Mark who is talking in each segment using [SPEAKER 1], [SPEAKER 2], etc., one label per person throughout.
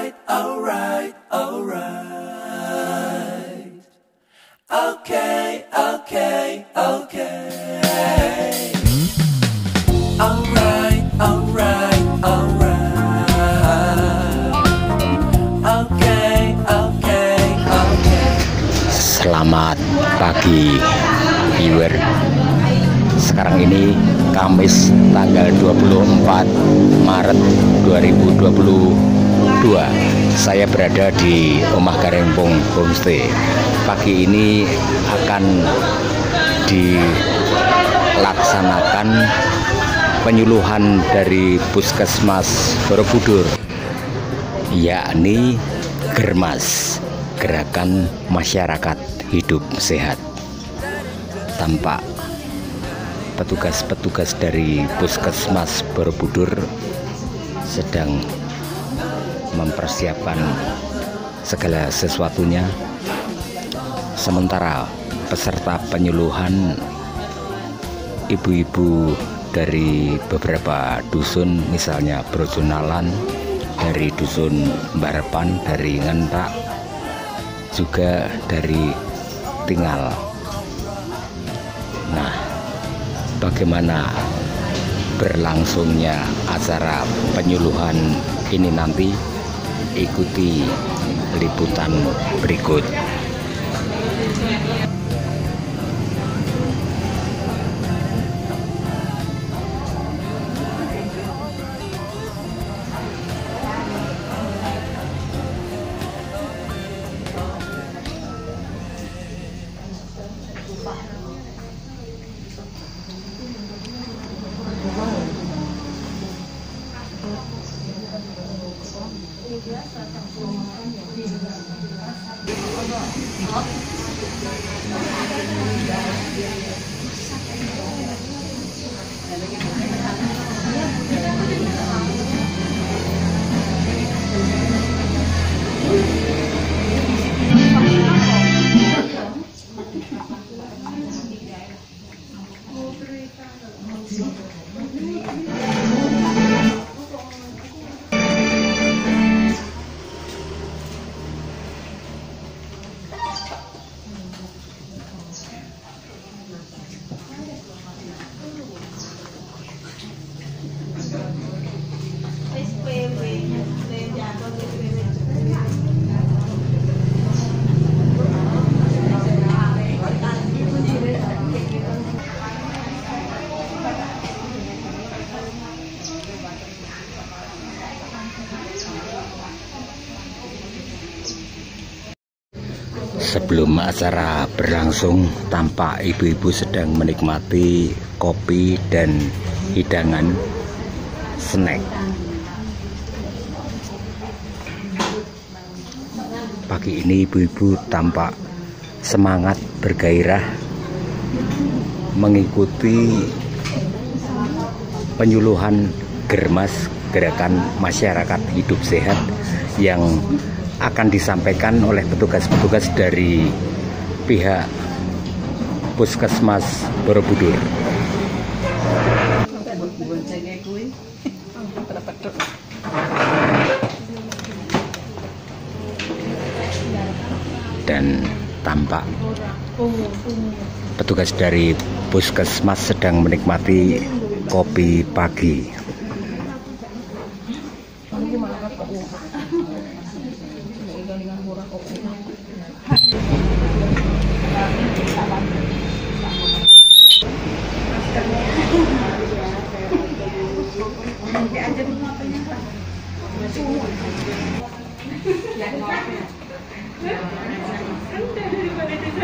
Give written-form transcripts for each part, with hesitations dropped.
[SPEAKER 1] Alright, alright, alright. Okay, okay, okay. Alright, alright, alright. Okay, okay, okay.
[SPEAKER 2] Selamat pagi viewer. Sekarang ini Kamis tanggal 24 Maret 2022. Saya berada di Omah Garempung Homestay. Pagi ini akan dilaksanakan penyuluhan dari Puskesmas Borobudur, yakni Germas, Gerakan Masyarakat Hidup Sehat. Tampak petugas-petugas dari Puskesmas Borobudur sedang mempersiapkan segala sesuatunya, sementara peserta penyuluhan ibu-ibu dari beberapa dusun, misalnya Brojonalan, dari dusun Barapan, dari Ngentak, juga dari Tingal. Nah, bagaimana berlangsungnya acara penyuluhan ini nanti, ikuti liputan berikut. Sebelum acara berlangsung, tampak ibu-ibu sedang menikmati kopi dan hidangan snack. Pagi ini ibu-ibu tampak semangat, bergairah mengikuti penyuluhan Germas, Gerakan Masyarakat Hidup Sehat, yang akan disampaikan oleh petugas-petugas dari pihak Puskesmas Borobudur. Dan tampak petugas dari Puskesmas sedang menikmati kopi pagi.
[SPEAKER 3] Terima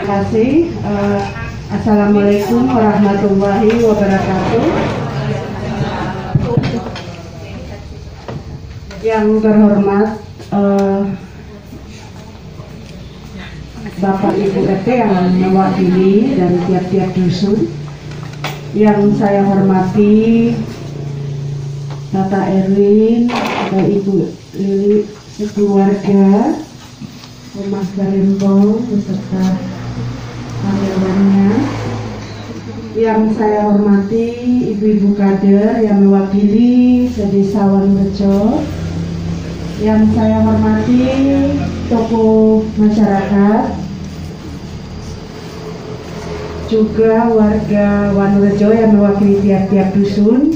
[SPEAKER 3] kasih. Assalamualaikum warahmatullahi wabarakatuh. Yang terhormat Bapak Ibu RT yang mewakili dari tiap-tiap dusun, yang saya hormati Bapak Erwin, Bapak Ibu Lili, keluarga Omah Garempung beserta karyawannya, yang saya hormati ibu-ibu kader yang mewakili Sedesawan Rejo, Yang saya hormati tokoh masyarakat, juga warga Wanurejo yang mewakili tiap-tiap dusun.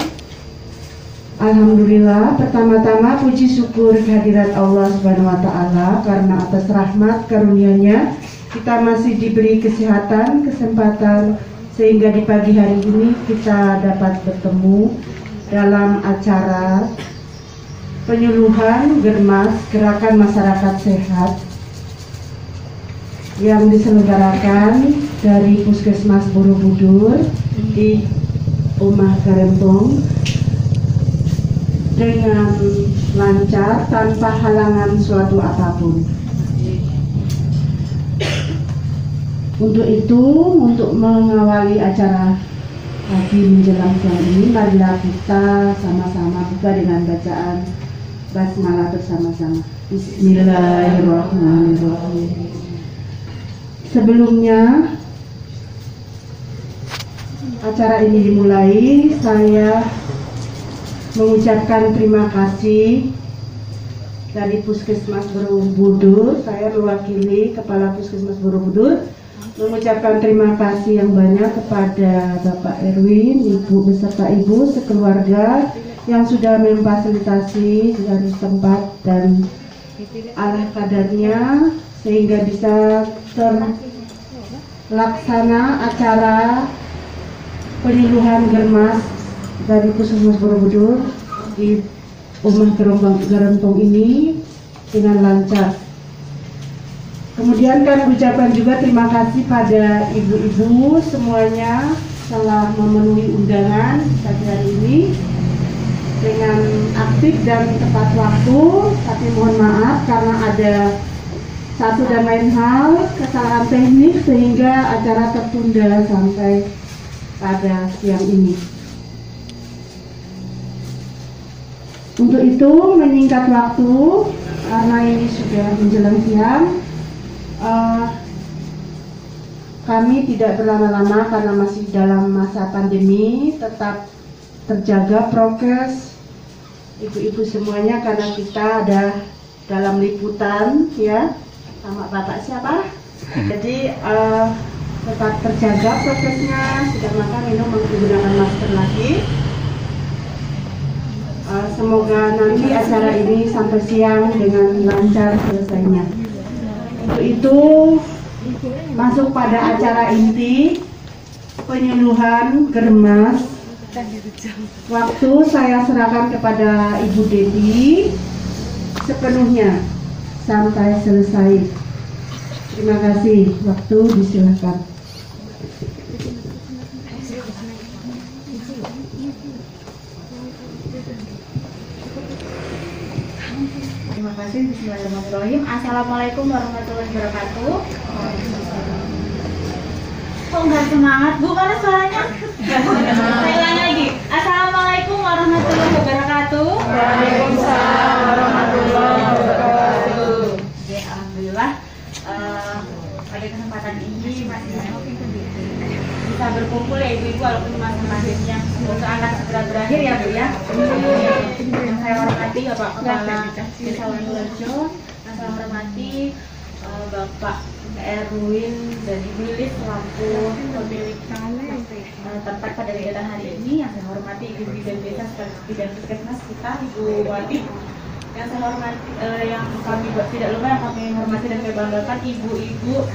[SPEAKER 3] Alhamdulillah, pertama-tama puji syukur kehadirat Allah Subhanahu wa Ta'ala karena atas rahmat karunia-Nya kita masih diberi kesehatan, kesempatan sehingga di pagi hari ini kita dapat bertemu dalam acara penyuluhan Germas Gerakan Masyarakat Sehat yang diselenggarakan dari Puskesmas Borobudur di Omah Garempong dengan lancar tanpa halangan suatu apapun. Untuk mengawali acara pagi menjelang siang ini, marilah kita sama-sama buka dengan bacaan basmalah bersama-sama. Bismillahirrahmanirrahim. Sebelumnya acara ini dimulai, saya mengucapkan terima kasih dari Puskesmas Borobudur. Saya mewakili Kepala Puskesmas Borobudur mengucapkan terima kasih yang banyak kepada Bapak Erwin, Ibu beserta Ibu sekeluarga yang sudah memfasilitasi dari tempat dan ala kadarnya sehingga bisa terlaksana acara penyuluhan Germas dari Puskesmas Borobudur di Omah Garempong ini dengan lancar. Kemudian kami ucapkan juga terima kasih pada ibu-ibu semuanya telah memenuhi undangan pagi hari ini dengan aktif dan tepat waktu, tapi mohon maaf karena ada satu dan lain hal kesalahan teknis sehingga acara tertunda sampai pada siang ini. Untuk itu menyingkat waktu karena ini sudah menjelang siang, kami tidak berlama-lama karena masih dalam masa pandemi, tetap terjaga prokes ibu-ibu semuanya karena kita ada dalam liputan ya sama Bapak siapa. Jadi tetap terjaga prokesnya, tidak makan minum menggunakan masker lagi. Semoga nanti acara ini sampai siang dengan lancar selesainya. Untuk itu masuk pada acara inti penyuluhan Germas. Waktu saya serahkan kepada Ibu Dedi sepenuhnya sampai selesai. Terima kasih. Waktu disilakan.
[SPEAKER 4] Terima kasih. Bismillahirrahmanirrahim. Assalamualaikum warahmatullahi wabarakatuh. Kok nggak semangat Bu? Mana suaranya? Saya ulang lagi. Assalamualaikum warahmatullahi wabarakatuh.
[SPEAKER 1] Waalaikumsalam warahmatullahi wabarakatuh.
[SPEAKER 4] Ya, alhamdulillah. Pada kesempatan ini masih bisa berkumpul ya ibu-ibu walaupun masa pandeminya semoga akan segera berakhir ya Bu ya. Yang saya hormati Bapak Kepala Desa Wanurejo, yang saya hormati Bapak Erwin dan Ibu Lilis selaku pemilik tempat pada kegiatan hari ini, yang saya hormati Ibu Bidan Desa Bidan Puskesmas kita Ibu Wati, yang saya hormati yang kami tidak lupa yang kami hormati dan kami banggakan ibu-ibu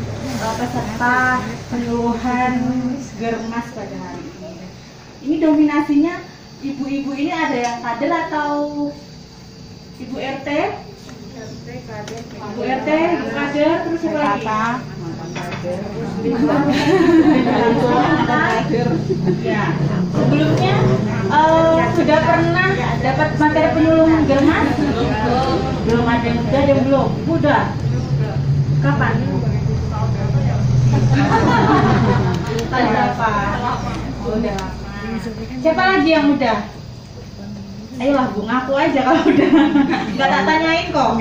[SPEAKER 4] peserta penyuluhan Germas pada hari ini. Ini dominasinya ibu-ibu ini ada yang kader atau ibu RT? Ibu RT, ibu kader, terus siapa lagi? Ya, sebelumnya sudah pernah dapat materi penyuluhan Germas? Belum ada yang udah, ada yang belum? Udah. Kapan? Tahun berapa? Udah. Siapa lagi yang udah? Ayolah Bu, ngaku aja kalau udah. Nggak tak tanyain kok.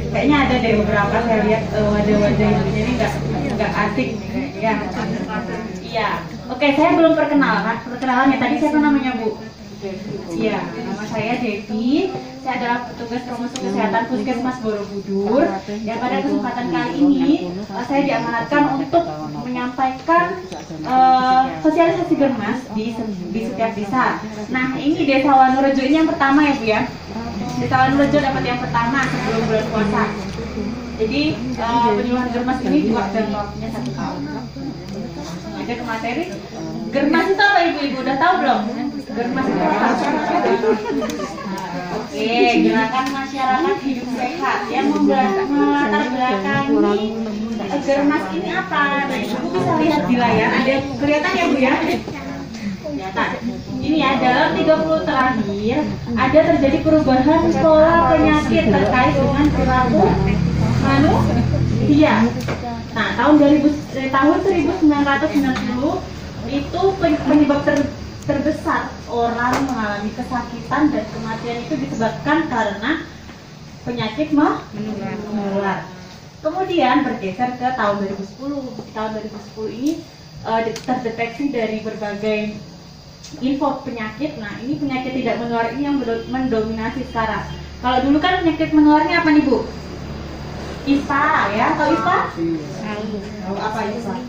[SPEAKER 4] Kayaknya ada deh beberapa, saya lihat wadah-wadah ini nggak asik nih kayaknya. Iya. Oke, saya belum perkenalan ya. Tadi siapa namanya Bu? Iya, nama saya Devi. Saya adalah petugas promosi kesehatan Puskesmas Borobudur. Dan pada kesempatan kali ini, saya diamanatkan untuk menyampaikan sosialisasi germas di setiap desa. Nah, ini Desa Wanurejo ini yang pertama ya Bu ya. Desa Wanurejo dapat yang pertama sebelum bulan puasa. Jadi penyuluhan germas ini juga jangka waktunya 1 tahun. Aja ke materi. Germas itu apa Ibu-ibu? Udah tahu belum? Germas itu apa? Oke, gerakan masyarakat hidup sehat yang melatar belakangi germas ini apa? Nah, Ibu bisa lihat di layar. Ada kelihatan ya Bu ya? Kelihatan. Ini ya, dalam 30 terakhir ada terjadi perubahan pola penyakit terkait dengan perilaku manusia. Nah, tahun 1990 itu penyebab terbesar orang mengalami kesakitan dan kematian itu disebabkan karena penyakit menular. Kemudian bergeser ke tahun 2010. Tahun 2010 ini terdeteksi dari berbagai info penyakit. Nah, ini penyakit tidak menular ini yang mendominasi sekarang. Kalau dulu kan penyakit menularnya apa nih Bu? ISPA ya, atau ISPA? Tahu apa ISPA?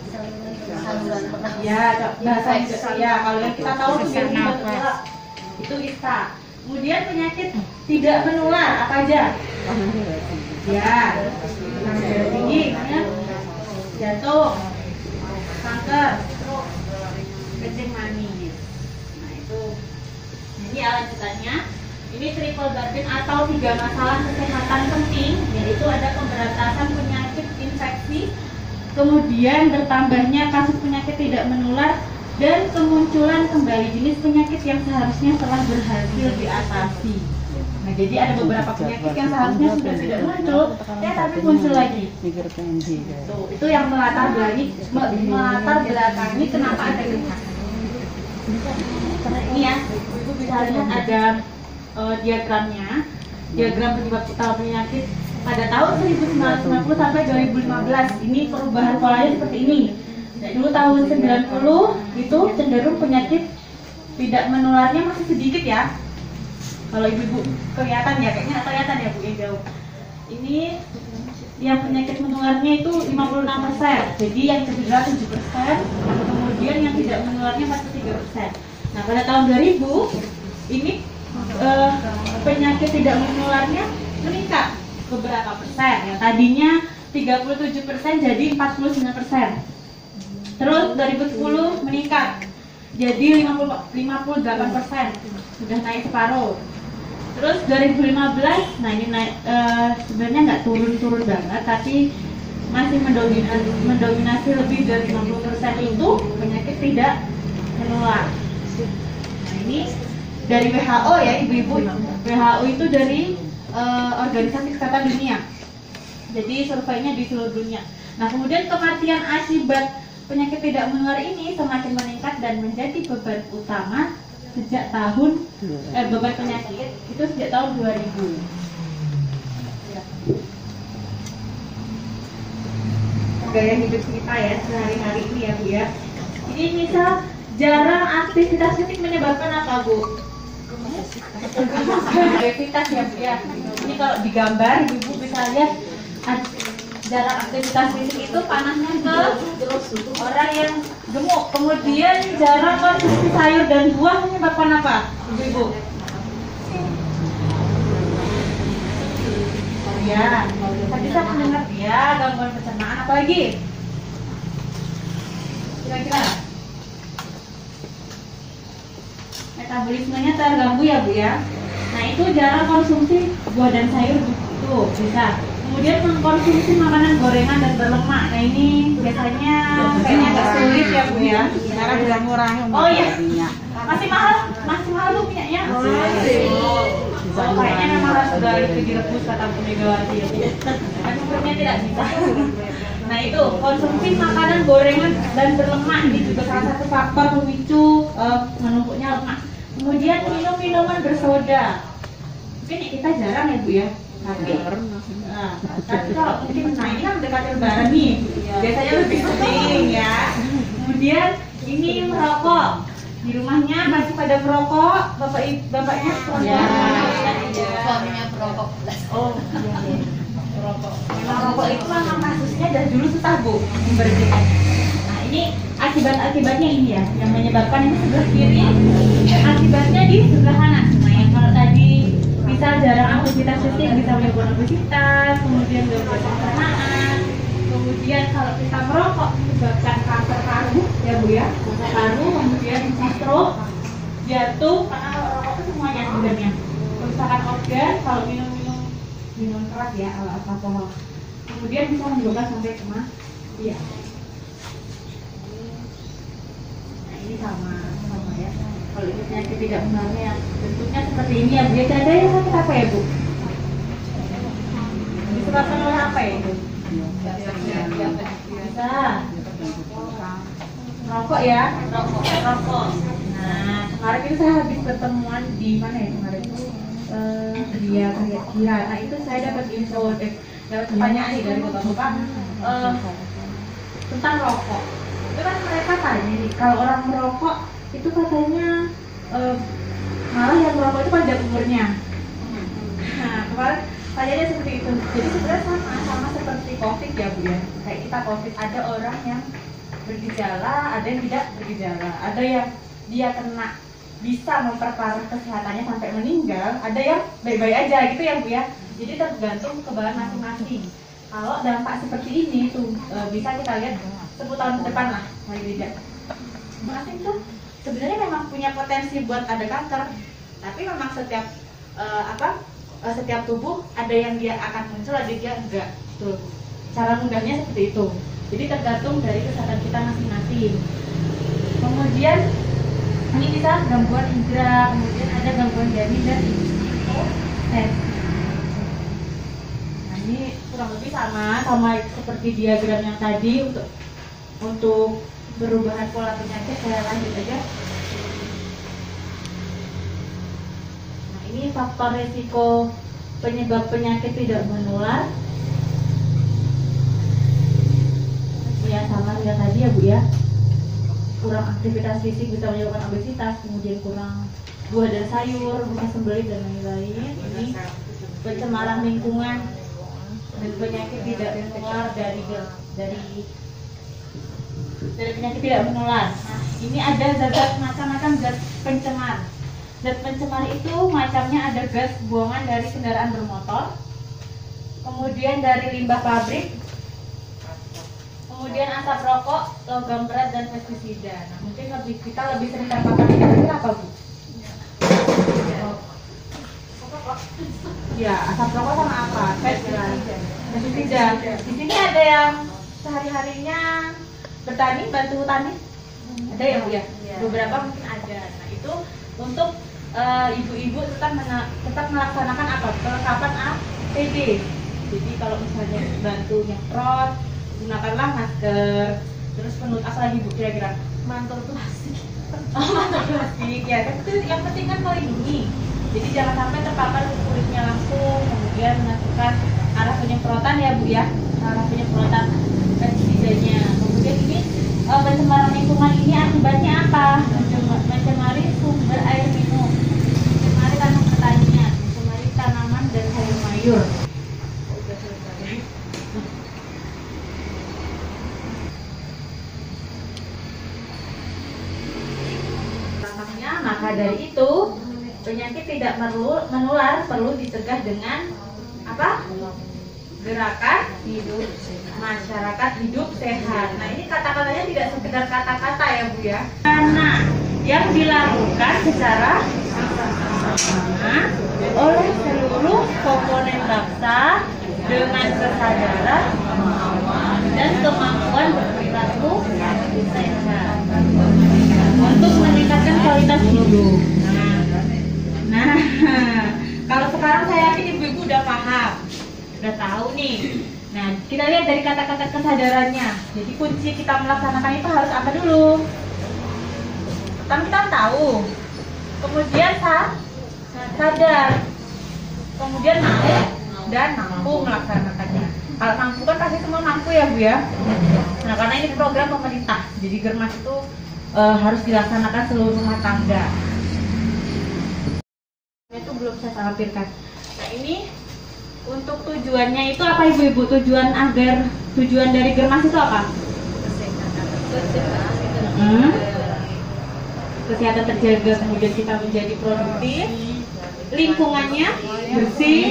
[SPEAKER 4] Ya, bahasa ya, kalau yang kita tahu itu itu ISPA. Kemudian penyakit tidak menular apa aja? Ya, darah tinggi, jantung, kanker, stroke, kencing manis. Nah itu, ini lanjutannya. Ini triple burden atau 3 masalah kesehatan penting, yaitu ada pemberantasan penyakit infeksi, kemudian bertambahnya kasus penyakit tidak menular, dan kemunculan kembali jenis penyakit yang seharusnya telah berhasil diatasi. Nah, jadi ada beberapa penyakit yang seharusnya sudah tidak muncul, tapi muncul lagi. Tuh, itu yang melatar belakangi kenapa ada germas. Ini ya, Ibu bisa lihat ada diagramnya, diagram penyebab utama penyakit pada tahun 1990 sampai 2015. Ini perubahan polanya seperti ini. Nah, dulu tahun 90 itu cenderung penyakit tidak menularnya masih sedikit ya. Kalau ibu-ibu kelihatan ya, kayaknya kelihatan ya Bu yang jauh. Ini yang penyakit menularnya itu 56%. Jadi yang cedera 7%, kemudian yang tidak menularnya 43%. Nah, pada tahun 2000 ini penyakit tidak menularnya meningkat ke berapa persen? Yang tadinya 37% jadi 49%. Terus 2010 meningkat jadi 58%, sudah naik separuh. Terus 2015, nah ini naik, sebenarnya nggak turun-turun banget, tapi masih mendominasi lebih dari 50% itu penyakit tidak menular. Nah ini dari WHO ya ibu-ibu. WHO itu dari Organisasi Kesehatan Dunia. Jadi surveinya di seluruh dunia. Nah kemudian kematian akibat penyakit tidak menular ini semakin meningkat dan menjadi beban utama sejak tahun beban penyakit itu sejak tahun 2000. Gaya hidup kita ya sehari-hari ini ya Bu ya. Ini misal jarang aktivitas fisik menyebabkan apa Bu? Aktivitas ya Bu ya. Ini kalau digambar ibu bisa lihat jarang aktivitas fisik itu panasnya ke orang yang gemuk. Kemudian jarang konsumsi sayur dan buah menyebabkan apa ibu-ibu? Ya, tadi saya mendengar ya gangguan pencernaan apa lagi? Kira-kira metabolismenya terganggu ya Bu ya. Nah itu jarang konsumsi buah dan sayur itu bisa. Kemudian mengkonsumsi makanan gorengan dan berlemak. Nah ini biasanya kayaknya agak sulit ya Bu ya.
[SPEAKER 1] Sekarang udah murah.
[SPEAKER 4] Oh iya, masih mahal Bu minyaknya. Oh, kayaknya memang harus sudah itu direbus kata Bu Megawati. Kan hukumnya tidak bisa. Nah itu konsumsi makanan gorengan dan berlemak ini juga salah satu faktor pemicu menumpuknya lemak. Kemudian minum minuman bersoda. Mungkin kita jarang ya Bu ya. Tapi kalau mungkin nah ini kan mendekati lebaran nih, biasanya lebih sering ya. Kemudian ini merokok. Di rumahnya masih pada merokok, bapaknya
[SPEAKER 1] Ya,
[SPEAKER 4] suaminya
[SPEAKER 1] suaminya perokok.
[SPEAKER 4] Oh, iya. Merokok. Memang rokok itu memang kasusnya dari dulu susah Bu memberhentikan. Nah ini akibatnya ini ya, yang menyebabkan ini sebelah kiri, akibatnya di sebelah kanan. Nah yang kalau tadi bisa jarang aktivitas fisik bisa menyebabkan obesitas, kemudian gangguan pencernaan, kemudian kalau kita merokok menyebabkan kanker paru ya Bu ya, paru, kemudian bisa stroke, jantung, karena kalau rokok itu semuanya sebenarnya kerusakan organ kalau minum keras ya, alkohol, kemudian bisa menyebabkan sampai kematian. Nah ini sama ya. Kalau ini penyakit tidak menularnya bentuknya seperti ini ya, biasa ada yang sakit apa ya Bu? Disebabkan oleh apa ya Bu? Bisa rokok ya, rokok. Nah kemarin itu saya habis pertemuan di mana ya kemarin itu? Kira. Nah itu saya dapat info, dapat pertanyaan nih dari bapak-bapak tentang rokok. Itu kan mereka tanya nih, kalau orang merokok itu katanya malah yang merokok itu panjang umurnya. Nah kemarin tanyanya seperti itu. Jadi sebenarnya sama seperti COVID ya Bu ya. Kayak kita COVID, ada orang yang bergejala, ada yang tidak bergejala, ada yang dia kena bisa memperparah kesehatannya sampai meninggal, ada yang baik-baik aja gitu ya Bu ya. Jadi tergantung kebahan masing-masing. Kalau dampak seperti ini tuh bisa kita lihat 10 tahun ke depan lah paling tidak. Masing tuh sebenarnya memang punya potensi buat ada kanker, tapi memang setiap setiap tubuh ada yang dia akan muncul, ada yang enggak. Tuh cara mudahnya seperti itu. Jadi tergantung dari kesehatan kita masing-masing. Kemudian ini bisa gangguan indera, kemudian ada gangguan janin dan stres. Nah ini kurang lebih sama seperti diagram yang tadi. Untuk perubahan pola penyakit saya lanjut aja. Nah ini faktor risiko penyebab penyakit tidak menular. Ya sama yang tadi ya Bu ya. Kurang aktivitas fisik bisa menyebabkan obesitas, kemudian kurang buah dan sayur, buah sembelih dan lain-lain. Ini pencemaran lingkungan dan penyakit tidak menular dari penyakit tidak menular. Nah, ini ada zat macam-macam zat pencemar. Zat pencemar itu macamnya ada gas buangan dari kendaraan bermotor, kemudian dari limbah pabrik, kemudian asap rokok, logam berat dan pestisida. Nah, mungkin kita lebih sering terpapar ini apa Bu? Ya, asap rokok sama apa? Pestisida. Di sini ada yang sehari-harinya bertani, bantu tani. Ada ya Bu ya? Beberapa mungkin ada. Nah, itu untuk ibu-ibu tetap melaksanakan apa? Kelengkapan APD. Jadi kalau misalnya bantu nyemprot, gunakanlah masker, terus penutup apa lagi Bu kira-kira? Mantul plastik. Oh, mantul plastik ya. Tapi itu yang penting kan melindungi. Jadi jangan sampai terpapar kulitnya langsung, kemudian menentukan arah penyemprotan ya Bu ya, arah penyemprotan pestisidanya. Kemudian ini pencemaran lingkungan ini akibatnya apa? Mencemari sumber air minum, mencemari tanah pertanian, mencemari tanaman dan sayur mayur. Maka dari itu penyakit tidak menular perlu dicegah dengan apa? Gerakan hidup masyarakat hidup sehat. Nah ini kata-katanya tidak sekedar kata-kata ya Bu ya, karena yang dilakukan secara bersama oleh seluruh komponen bangsa dengan kesadaran dan kemampuan berperilaku sehat untuk meningkatkan kualitas hidup. Nah, kalau sekarang saya yakin ibu-ibu udah paham, udah tahu nih. Nah, kita lihat dari kata-kata kesadarannya. Jadi kunci kita melaksanakan itu harus apa dulu? Pertama kita tahu, kemudian sadar, kemudian mau dan mampu melaksanakannya. Kalau mampu kan pasti semua mampu ya Bu ya. Nah, karena ini program pemerintah, jadi Germas itu harus dilaksanakan seluruh rumah tangga. Itu belum saya lampirkan. Nah ini untuk tujuannya itu apa ibu-ibu? Tujuan dari Germas itu apa? Kesehatan terjaga, kemudian kita menjadi produktif, lingkungannya bersih,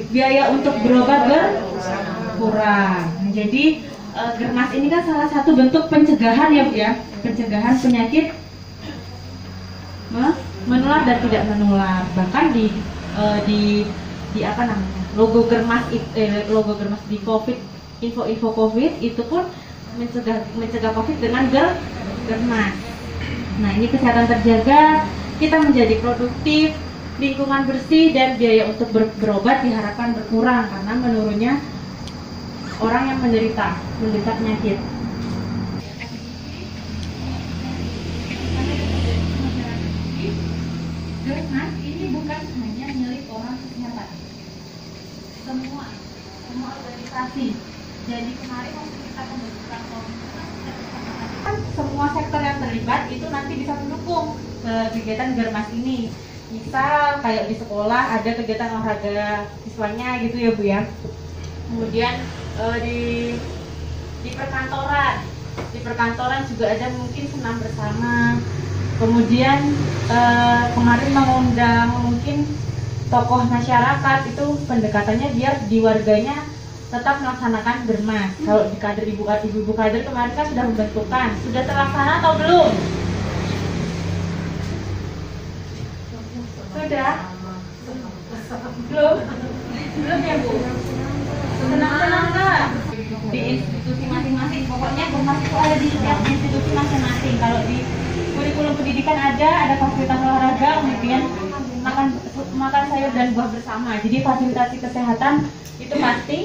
[SPEAKER 4] biaya untuk berobat berkurang. Jadi Germas ini kan salah satu bentuk pencegahan ya Bu ya, pencegahan penyakit menular dan tidak menular. Bahkan di apa namanya, logo Germas di COVID, info COVID itu pun mencegah COVID dengan Germas. Nah ini kesehatan terjaga, kita menjadi produktif, lingkungan bersih, dan biaya untuk berobat diharapkan berkurang karena menurunnya orang yang menderita penyakit. Germas ini bukan hanya milik orang kesehatan, semua organisasi. Jadi kemarin waktu kita pembentukan semua sektor yang terlibat itu nanti bisa mendukung kegiatan Germas ini. Misal kayak di sekolah ada kegiatan olahraga siswanya gitu ya Bu ya. Kemudian di perkantoran juga ada mungkin senam bersama. Kemudian kemarin mengundang mungkin tokoh masyarakat, itu pendekatannya biar di warganya tetap melaksanakan Germas. Kalau di kader ibu kader kemarin kan sudah membentukan, sudah terlaksana atau belum? Sudah? Belum ya Bu? Senang-senang nggak? Di institusi masing-masing, pokoknya Germas itu ada di setiap institusi masing-masing. Kalau di kurikulum pendidikan ada fasilitas olahraga, kemudian makan sayur dan buah bersama. Jadi fasilitasi kesehatan itu pasti.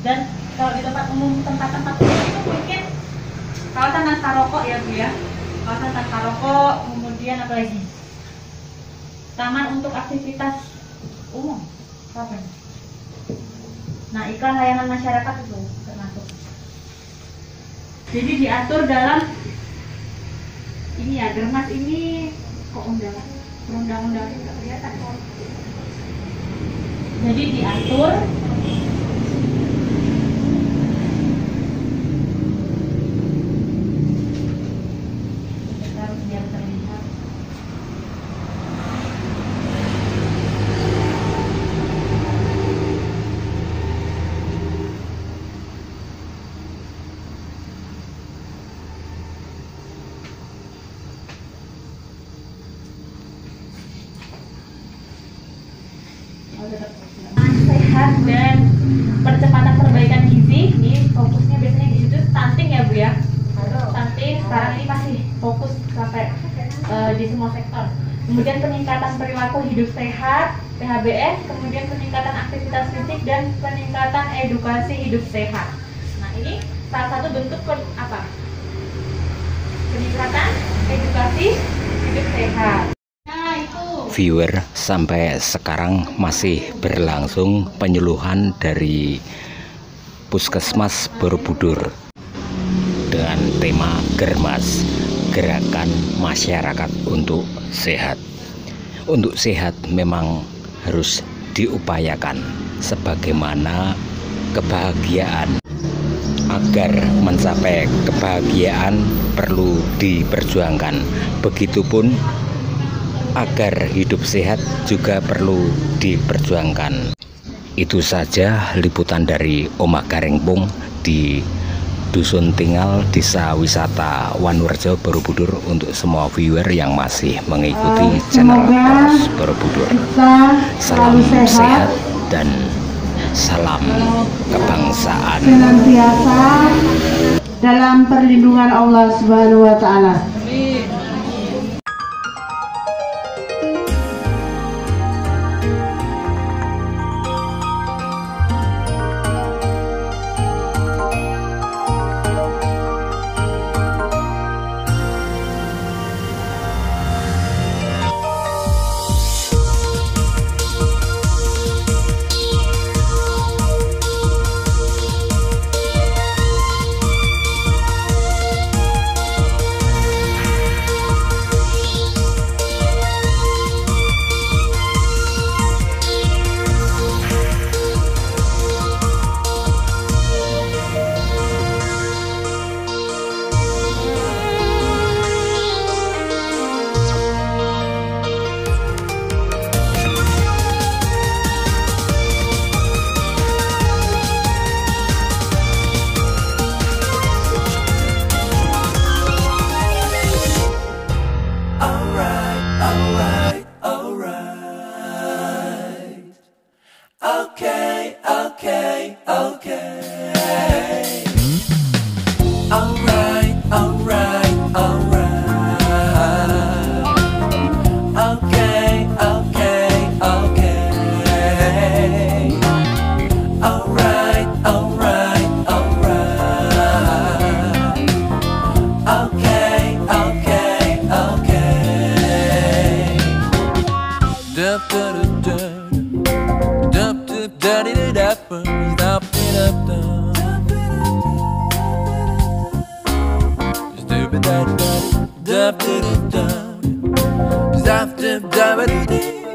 [SPEAKER 4] Dan kalau di tempat umum, tempat-tempat umum itu mungkin kawasan tanpa rokok ya Bu ya, kawasan tanpa rokok, kemudian apa lagi, taman untuk aktivitas umum, apa? Nah iklan layanan masyarakat itu termasuk. Jadi diatur dalam ini ya, Germas ini kok perundang-undangan nggak kelihatan kok. Jadi diatur biar terlihat. Sehat dan percepatan perbaikan gizi, ini fokusnya biasanya di situ stunting ya Bu ya. Stunting sekarang ini masih fokus sampai di semua sektor. Kemudian peningkatan perilaku hidup sehat, PHBS, kemudian peningkatan aktivitas fisik dan peningkatan edukasi hidup sehat. Nah ini salah satu bentuk peningkatan edukasi hidup sehat.
[SPEAKER 2] Viewer, sampai sekarang masih berlangsung penyuluhan dari Puskesmas Borobudur dengan tema Germas, Gerakan Masyarakat untuk Sehat. Untuk sehat memang harus diupayakan, sebagaimana kebahagiaan. Agar mencapai kebahagiaan perlu diperjuangkan. Begitupun agar hidup sehat juga perlu diperjuangkan. Itu saja liputan dari Omah Garengpung di Dusun Tinggal, Desa Wisata Wanurejo, Borobudur, untuk semua viewer yang masih mengikuti channel Poros Borobudur. Salam sehat dan salam kebangsaan.
[SPEAKER 3] Senantiasa dalam perlindungan Allah Subhanahu wa Ta'ala.
[SPEAKER 5] da da da da da da da da da da